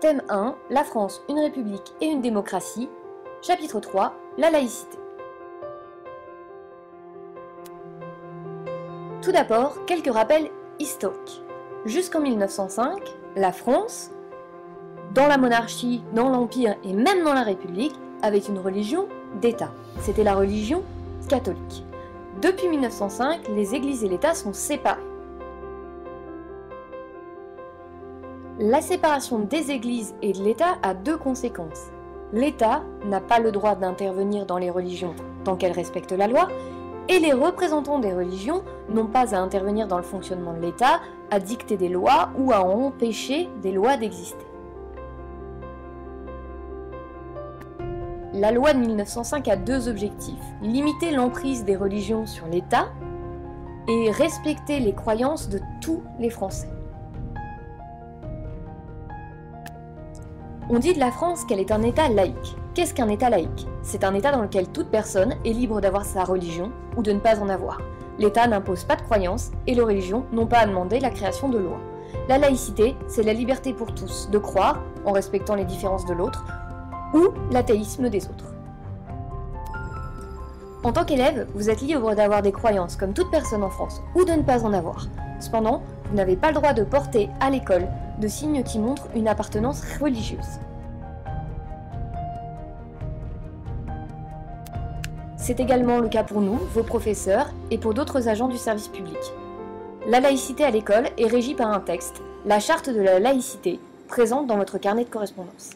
Thème 1, la France, une république et une démocratie. Chapitre 3, la laïcité. Tout d'abord, quelques rappels historiques. Jusqu'en 1905, la France, dans la monarchie, dans l'Empire et même dans la République, avait une religion d'État. C'était la religion catholique. Depuis 1905, les églises et l'État sont séparés. La séparation des églises et de l'État a deux conséquences. L'État n'a pas le droit d'intervenir dans les religions tant qu'elles respectent la loi, et les représentants des religions n'ont pas à intervenir dans le fonctionnement de l'État, à dicter des lois ou à empêcher des lois d'exister. La loi de 1905 a deux objectifs: limiter l'emprise des religions sur l'État et respecter les croyances de tous les Français. On dit de la France qu'elle est un État laïque. Qu'est-ce qu'un État laïque? C'est un État dans lequel toute personne est libre d'avoir sa religion ou de ne pas en avoir. L'État n'impose pas de croyances et les religions n'ont pas à demander la création de lois. La laïcité, c'est la liberté pour tous de croire en respectant les différences de l'autre ou l'athéisme des autres. En tant qu'élève, vous êtes libre d'avoir des croyances comme toute personne en France ou de ne pas en avoir. Cependant, vous n'avez pas le droit de porter à l'école de signes qui montrent une appartenance religieuse. C'est également le cas pour nous, vos professeurs, et pour d'autres agents du service public. La laïcité à l'école est régie par un texte, la charte de la laïcité, présente dans votre carnet de correspondance.